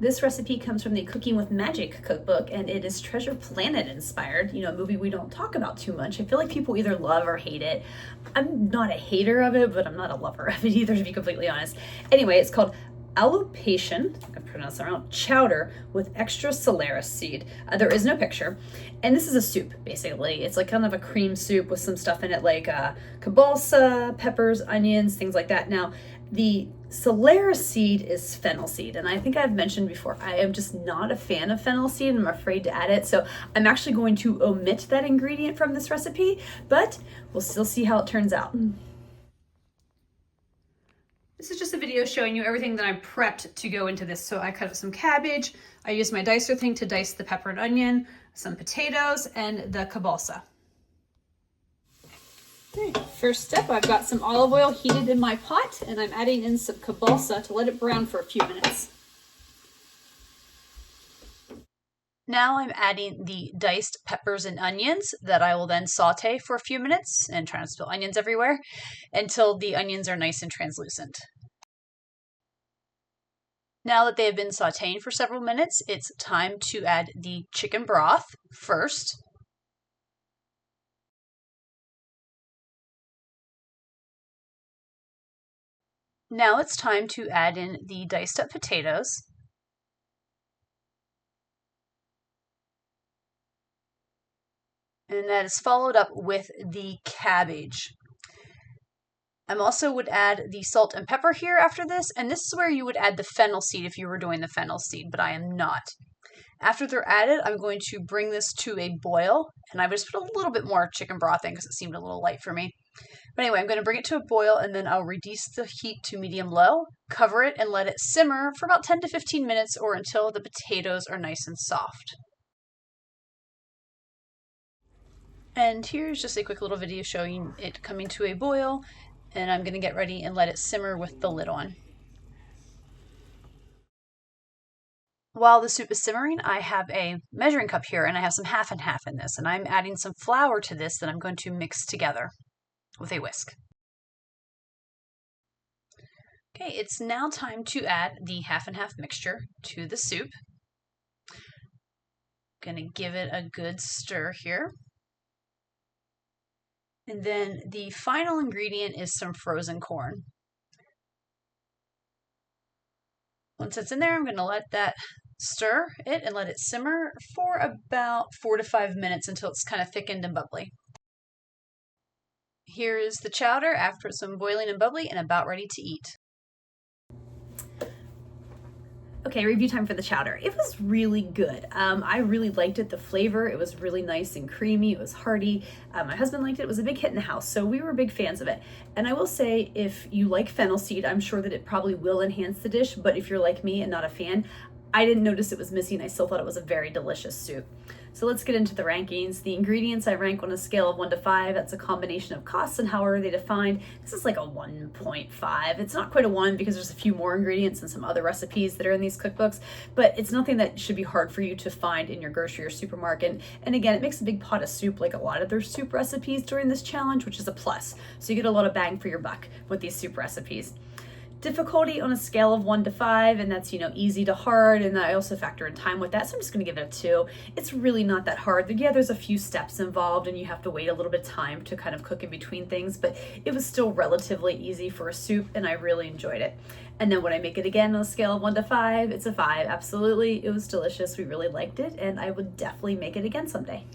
This recipe comes from the Cooking with Magic cookbook, and it is Treasure Planet inspired, you know, a movie we don't talk about too much. I feel like people either love or hate it. I'm not a hater of it, but I'm not a lover of it either, to be completely honest. Anyway, it's called Alponian, I pronounced that wrong, Chowder with extra Solaris seed. There is no picture. And this is a soup, basically. It's like kind of a cream soup with some stuff in it like kibalsa, peppers, onions, things like that. Now, the Solaris seed is fennel seed, and I think I've mentioned before, I am just not a fan of fennel seed, and I'm afraid to add it, so I'm actually going to omit that ingredient from this recipe, but we'll still see how it turns out. This is just a video showing you everything that I prepped to go into this. So I cut up some cabbage, I used my dicer thing to dice the pepper and onion, some potatoes, and the kibalsa. Okay, first step, I've got some olive oil heated in my pot, and I'm adding in some kibalsa to let it brown for a few minutes. Now I'm adding the diced peppers and onions that I will then saute for a few minutes and try not to spill onions everywhere until the onions are nice and translucent. Now that they have been sauteing for several minutes, it's time to add the chicken broth first. Now it's time to add in the diced up potatoes. And that is followed up with the cabbage. I also would add the salt and pepper here after this, and this is where you would add the fennel seed if you were doing the fennel seed, but I am not. After they're added, I'm going to bring this to a boil, and I would just put a little bit more chicken broth in because it seemed a little light for me. But anyway, I'm going to bring it to a boil, and then I'll reduce the heat to medium-low, cover it, and let it simmer for about 10 to 15 minutes or until the potatoes are nice and soft. And here's just a quick little video showing it coming to a boil, and I'm going to get ready and let it simmer with the lid on. While the soup is simmering, I have a measuring cup here, and I have some half and half in this, and I'm adding some flour to this that I'm going to mix together with a whisk. Okay, it's now time to add the half and half mixture to the soup. I'm going to give it a good stir here. And then the final ingredient is some frozen corn. Once it's in there, I'm going to let that stir it and let it simmer for about 4 to 5 minutes until it's kind of thickened and bubbly. Here is the chowder after some boiling and bubbly and about ready to eat. Okay, review time for the chowder. It was really good. I really liked it. The flavor, it was really nice and creamy. It was hearty. My husband liked it. It was a big hit in the house, so we were big fans of it. And I will say, if you like fennel seed, I'm sure that it probably will enhance the dish, but if you're like me and not a fan, I didn't notice it was missing. I still thought it was a very delicious soup. So let's get into the rankings. The ingredients I rank on a scale of 1 to 5. That's a combination of costs and how are they defined. This is like a 1.5. It's not quite a 1 because there's a few more ingredients and some other recipes that are in these cookbooks, but it's nothing that should be hard for you to find in your grocery or supermarket. And again, it makes a big pot of soup like a lot of their soup recipes during this challenge, which is a plus. So you get a lot of bang for your buck with these soup recipes. Difficulty on a scale of 1 to 5, and that's, you know, easy to hard, and I also factor in time with that, so I'm just going to give it a 2. It's really not that hard. Yeah, there's a few steps involved, and you have to wait a little bit of time to kind of cook in between things, but it was still relatively easy for a soup, and I really enjoyed it. And then when I make it again on a scale of 1 to 5, it's a 5. Absolutely, it was delicious. We really liked it, and I would definitely make it again someday.